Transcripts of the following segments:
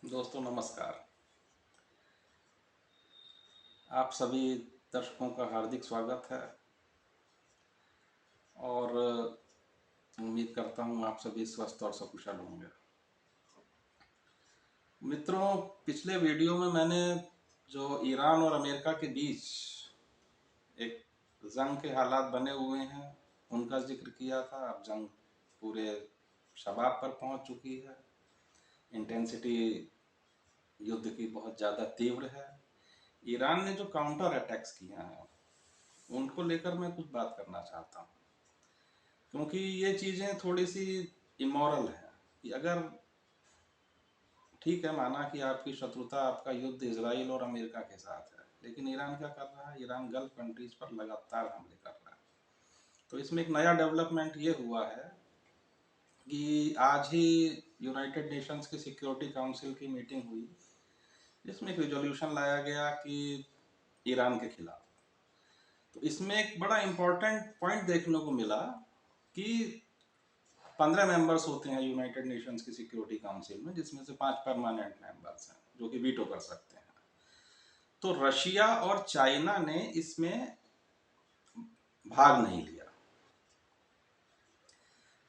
दोस्तों नमस्कार। आप सभी दर्शकों का हार्दिक स्वागत है और उम्मीद करता हूँ आप सभी स्वस्थ और सकुशल होंगे। मित्रों, पिछले वीडियो में मैंने जो ईरान और अमेरिका के बीच एक जंग के हालात बने हुए हैं उनका जिक्र किया था। अब जंग पूरे शबाब पर पहुंच चुकी है। इंटेंसिटी युद्ध की बहुत ज़्यादा तीव्र है। ईरान ने जो काउंटर अटैक्स किए हैं उनको लेकर मैं कुछ बात करना चाहता हूँ, क्योंकि ये चीज़ें थोड़ी सी इमोरल है कि अगर ठीक है, माना कि आपकी शत्रुता, आपका युद्ध इजराइल और अमेरिका के साथ है, लेकिन ईरान क्या कर रहा है? ईरान गल्फ कंट्रीज पर लगातार हमले कर रहा है। तो इसमें एक नया डेवलपमेंट ये हुआ है कि आज ही यूनाइटेड नेशंस की सिक्योरिटी काउंसिल की मीटिंग हुई, जिसमें एक रिजोल्यूशन लाया गया कि ईरान के खिलाफ। तो इसमें एक बड़ा इम्पोर्टेंट पॉइंट देखने को मिला कि 15 मेंबर्स होते हैं यूनाइटेड नेशंस की सिक्योरिटी काउंसिल में, जिसमें से 5 परमानेंट मेंबर्स हैं जो कि वीटो कर सकते हैं। तो रशिया और चाइना ने इसमें भाग नहीं लिया।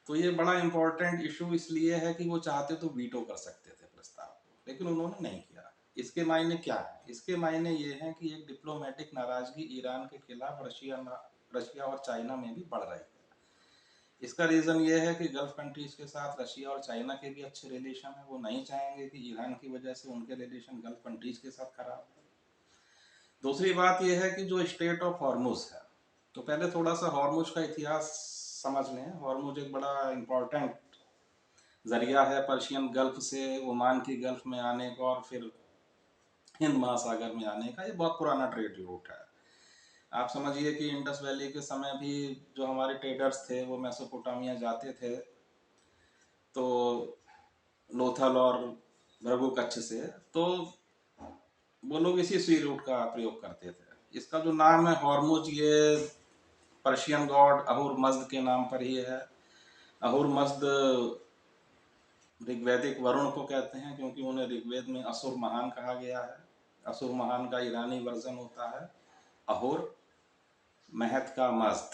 तो ये बड़ा इंपॉर्टेंट इशू इसलिए है कि वो चाहते तो वीटो कर सकते थे प्रस्ताव को, लेकिन उन्होंने नहीं किया। इसके मायने क्या है? इसके मायने ये हैं कि एक डिप्लोमेटिक नाराजगी ईरान के खिलाफ रशिया और चाइना में भी बढ़ रही है। इसका रीज़न ये है कि गल्फ कंट्रीज के साथ रशिया और चाइना के भी अच्छे रिलेशन है। वो नहीं चाहेंगे कि ईरान की वजह से उनके रिलेशन गल्फ कंट्रीज के साथ खराब हो। दूसरी बात यह है कि जो स्टेट ऑफ हॉर्मुज है, तो पहले थोड़ा सा हॉर्मुज का इतिहास समझ लें। हॉर्मुज एक बड़ा इम्पोर्टेंट जरिया है पर्शियन गल्फ से ओमान की गल्फ में आने का और फिर हिंद महासागर में आने का। ये बहुत पुराना ट्रेड रूट है। आप समझिए कि इंडस वैली के समय भी जो हमारे ट्रेडर्स थे वो मेसोपोटामिया जाते थे, तो लोथल और भृगु कच्छ से, तो वो लोग इसी सी रूट का प्रयोग करते थे। इसका जो नाम है हॉर्मुज, ये पर्शियन गॉड अहुर मज्द के नाम पर ही है। अहुर मज्द ऋग्वैदिक वरुण को कहते हैं, क्योंकि उन्हें ऋग्वेद में असुर महान कहा गया है। असुर महान का ईरानी वर्जन होता है अहुर महत का मज्द,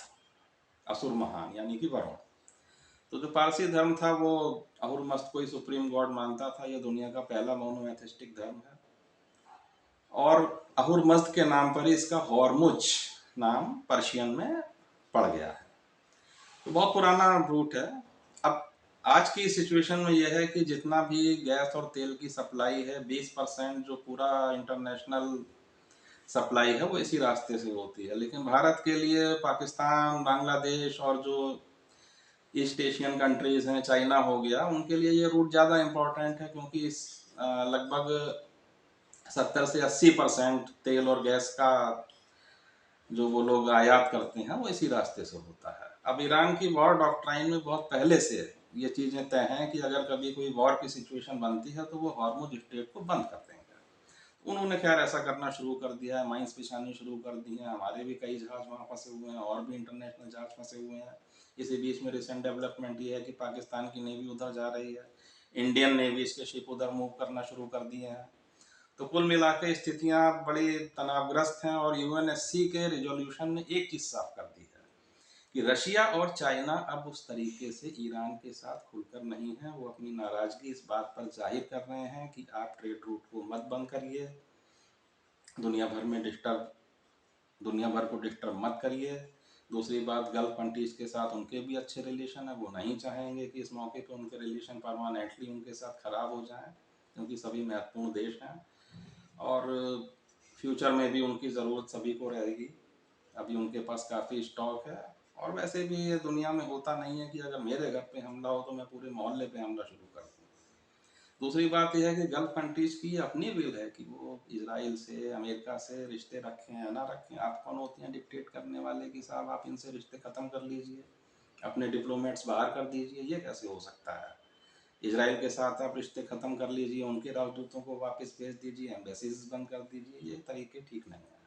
असुर महान यानी कि वरुण। तो जो पारसी धर्म था वो अहुर मस्त को ही सुप्रीम गॉड मानता था। ये दुनिया का पहला मोनोएथिस्टिक धर्म है और अहुर मस्त के नाम पर ही इसका हॉर्मुज नाम पर्शियन में पड़ गया है। तो बहुत पुराना रूट है। अब आज की सिचुएशन में यह है कि जितना भी गैस और तेल की सप्लाई है, 20% जो पूरा इंटरनेशनल सप्लाई है वो इसी रास्ते से होती है। लेकिन भारत के लिए पाकिस्तान, बांग्लादेश और जो ईस्ट एशियन कंट्रीज हैं, चाइना हो गया, उनके लिए ये रूट ज़्यादा इम्पोर्टेंट है, क्योंकि इस लगभग 70 से 80% तेल और गैस का जो वो लोग आयात करते हैं वो इसी रास्ते से होता है। अब ईरान की वॉर डॉक्ट्राइन में बहुत पहले से ये चीज़ें तय हैं कि अगर कभी कोई वॉर की सिचुएशन बनती है तो वो हॉर्मुज स्ट्रेट को बंद कर देंगे। उन्होंने खैर ऐसा करना शुरू कर दिया है, माइंस बिछानी शुरू कर दी हैं। हमारे भी कई जहाज वहाँ फंसे हुए हैं और भी इंटरनेशनल जहाज फंसे हुए हैं। इसी बीच में रिसेंट डेवलपमेंट ये है कि पाकिस्तान की नेवी उधर जा रही है, इंडियन नेवी के शिप उधर मूव करना शुरू कर दिए हैं। तो कुल मिला के स्थितियाँ बड़ी तनावग्रस्त हैं और यूएनएससी के रिजोल्यूशन ने एक चीज़ साफ कर दी है कि रशिया और चाइना अब उस तरीके से ईरान के साथ खुलकर नहीं है। वो अपनी नाराज़गी इस बात पर जाहिर कर रहे हैं कि आप ट्रेड रूट को मत बंद करिए, दुनिया भर को डिस्टर्ब मत करिए। दूसरी बात, गल्फ कंट्रीज के साथ उनके भी अच्छे रिलेशन है। वो नहीं चाहेंगे कि इस मौके पर उनके रिलेशन परमानेंटली उनके साथ ख़राब हो जाएं, क्योंकि सभी महत्वपूर्ण देश हैं और फ्यूचर में भी उनकी ज़रूरत सभी को रहेगी। अभी उनके पास काफ़ी स्टॉक है और वैसे भी ये दुनिया में होता नहीं है कि अगर मेरे घर पे हमला हो तो मैं पूरे मोहल्ले पे हमला शुरू कर दूँ। दूसरी बात यह है कि गल्फ कंट्रीज की अपनी विल है कि वो इसराइल से, अमेरिका से रिश्ते रखें या ना रखें। आप कौन होती हैं डिक्टेट करने वाले कि साहब आप इनसे रिश्ते ख़त्म कर लीजिए, अपने डिप्लोमेट्स बाहर कर दीजिए? ये कैसे हो सकता है? इसराइल के साथ आप रिश्ते ख़त्म कर लीजिए, उनके राजदूतों को वापस भेज दीजिए, एम्बेसीज बंद कर दीजिए, ये तरीके ठीक नहीं है।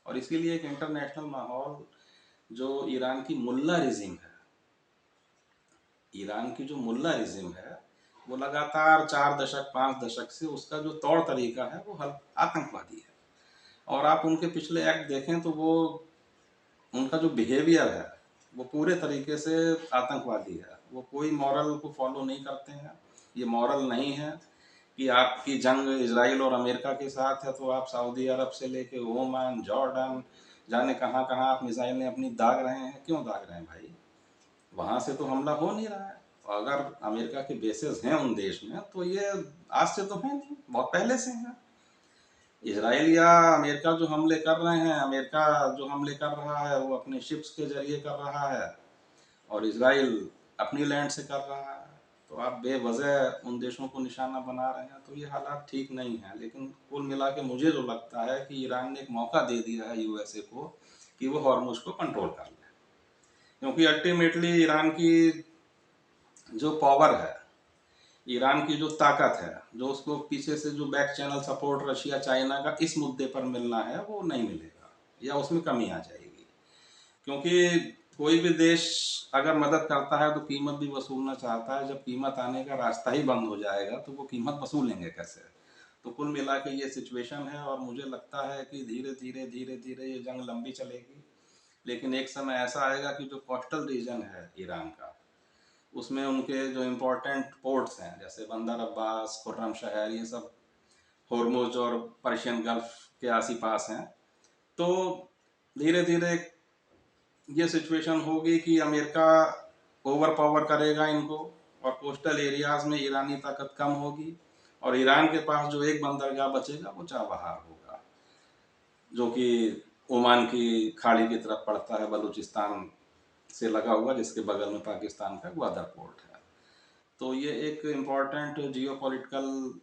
और इसीलिए एक इंटरनेशनल माहौल, जो ईरान की मुल्ला रिजिम है, ईरान की जो मुल्ला रिजिम है वो लगातार 4 दशक 5 दशक से उसका जो तौर तरीका है वो आतंकवादी है। और आप उनके पिछले एक्ट देखें तो वो उनका जो बिहेवियर है वो पूरे तरीके से आतंकवादी है। वो कोई मॉरल को फॉलो नहीं करते हैं। ये मॉरल नहीं है कि आपकी जंग इजराइल और अमेरिका के साथ है तो आप सऊदी अरब से लेके ओमान जॉर्डन जाने कहाँ कहाँ आप मिसाइलें अपनी दाग रहे हैं। क्यों दाग रहे हैं भाई? वहाँ से तो हमला हो नहीं रहा है। तो अगर अमेरिका के बेसेस हैं उन देश में तो ये आज से तो है नहीं, बहुत पहले से हैं। इजराइल या अमेरिका जो हमले कर रहे हैं, अमेरिका जो हमले कर रहा है वो अपने शिप्स के जरिए कर रहा है और इजराइल अपनी लैंड से कर रहा है। तो आप बेवजह उन देशों को निशाना बना रहे हैं, तो ये हालात ठीक नहीं है। लेकिन कुल मिला के मुझे जो लगता है कि ईरान ने एक मौका दे दिया है यूएसए को कि वो हॉर्मुज को कंट्रोल कर ले, क्योंकि अल्टीमेटली ईरान की जो पावर है, ईरान की जो ताकत है, जो उसको पीछे से जो back channel support Russia China का इस मुद्दे पर मिलना है वो नहीं मिलेगा या उसमें कमी आ जाएगी। क्योंकि कोई भी देश अगर मदद करता है तो कीमत भी वसूलना चाहता है। जब कीमत आने का रास्ता ही बंद हो जाएगा तो वो कीमत वसूलेंगे कैसे? तो कुल मिला के ये सिचुएशन है और मुझे लगता है कि धीरे धीरे धीरे धीरे ये जंग लंबी चलेगी। लेकिन एक समय ऐसा आएगा कि जो कोस्टल रीजन है ईरान का, उसमें उनके जो इम्पोर्टेंट पोर्ट्स हैं जैसे बंदर अब्बास, खुर्रम शहर, ये सब हॉर्मुज और पर्शियन गल्फ के आसी पास हैं। तो धीरे धीरे ये सिचुएशन होगी कि अमेरिका ओवर पावर करेगा इनको और कोस्टल एरियाज में ईरानी ताकत कम होगी और ईरान के पास जो एक बंदरगाह बचेगा वो चाबहार होगा, जो कि ओमान की खाड़ी की तरफ पड़ता है, बलूचिस्तान से लगा हुआ, जिसके बगल में पाकिस्तान का ग्वादर पोर्ट है। तो ये एक इम्पॉर्टेंट जियोपॉलिटिकल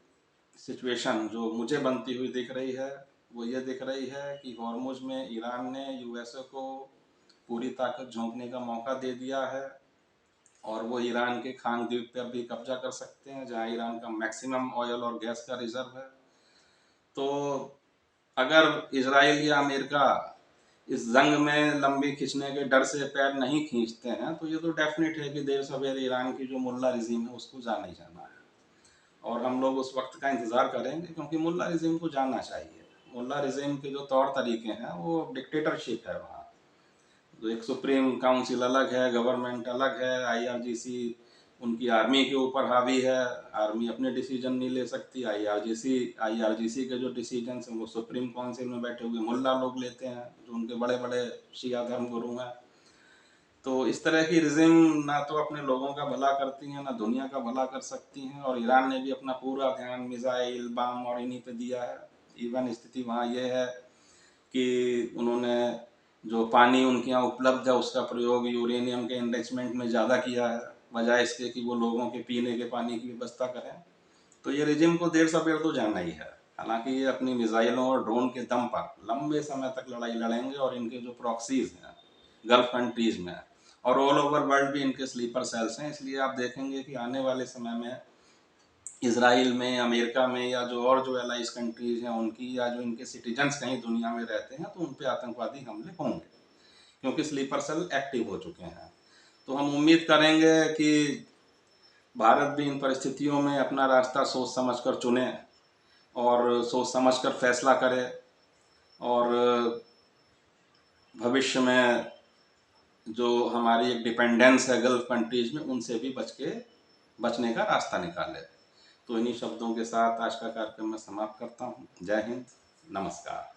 सिचुएशन जो मुझे बनती हुई दिख रही है वो ये दिख रही है कि हॉर्मुज में ईरान ने यूएसए को पूरी ताकत झोंकने का मौका दे दिया है और वो ईरान के खान द्वीप पर भी कब्जा कर सकते हैं जहां ईरान का मैक्सिमम ऑयल और गैस का रिजर्व है। तो अगर इजराइल या अमेरिका इस जंग में लंबी खींचने के डर से पैर नहीं खींचते हैं तो ये तो डेफिनेट है कि देर सवेर ईरान की जो मुल्ला रिजीम है उसको जाना ही जाना है और हम लोग उस वक्त का इंतज़ार करेंगे, क्योंकि मुल्ला रिजीम को जाना चाहिए। मुल्ला रिजीम के जो तौर तरीके हैं वो डिक्टेटरशिप है। वहाँ तो एक सुप्रीम काउंसिल अलग है, गवर्नमेंट अलग है, आईआरजीसी उनकी आर्मी के ऊपर हावी है, आर्मी अपने डिसीजन नहीं ले सकती। आईआरजीसी के जो डिसीजन हैं वो सुप्रीम काउंसिल में बैठे हुए मुल्ला लोग लेते हैं जो उनके बड़े बड़े शिया धर्म गुरु हैं। तो इस तरह की रिजिम ना तो अपने लोगों का भला करती हैं ना दुनिया का भला कर सकती हैं और ईरान ने भी अपना पूरा ध्यान मिसाइल बम और इन्हीं पे दिया है। इवन स्थिति वहाँ ये है कि उन्होंने जो पानी उनके यहाँ उपलब्ध है उसका प्रयोग यूरेनियम के एनरिचमेंट में ज़्यादा किया है, बजाय इसके कि वो लोगों के पीने के पानी की व्यवस्था करें। तो ये रिजिम को देर सवेर तो जाना ही है। हालांकि ये अपनी मिसाइलों और ड्रोन के दम पर लंबे समय तक लड़ाई लड़ेंगे और इनके जो प्रॉक्सीज हैं गल्फ कंट्रीज में और ऑल ओवर वर्ल्ड भी इनके स्लीपर सेल्स हैं। इसलिए आप देखेंगे कि आने वाले समय में इसराइल में, अमेरिका में या जो और जो एलाइज कंट्रीज हैं उनकी या जो इनके सिटीजन्स कहीं दुनिया में रहते हैं तो उन पर आतंकवादी हमले होंगे, क्योंकि स्लीपर सेल एक्टिव हो चुके हैं। तो हम उम्मीद करेंगे कि भारत भी इन परिस्थितियों में अपना रास्ता सोच समझकर चुने और सोच समझकर फैसला करे और भविष्य में जो हमारी एक डिपेंडेंस है गल्फ कंट्रीज में उनसे भी बचने का रास्ता निकाले। तो इन्हीं शब्दों के साथ आज का कार्यक्रम मैं समाप्त करता हूँ। जय हिंद, नमस्कार।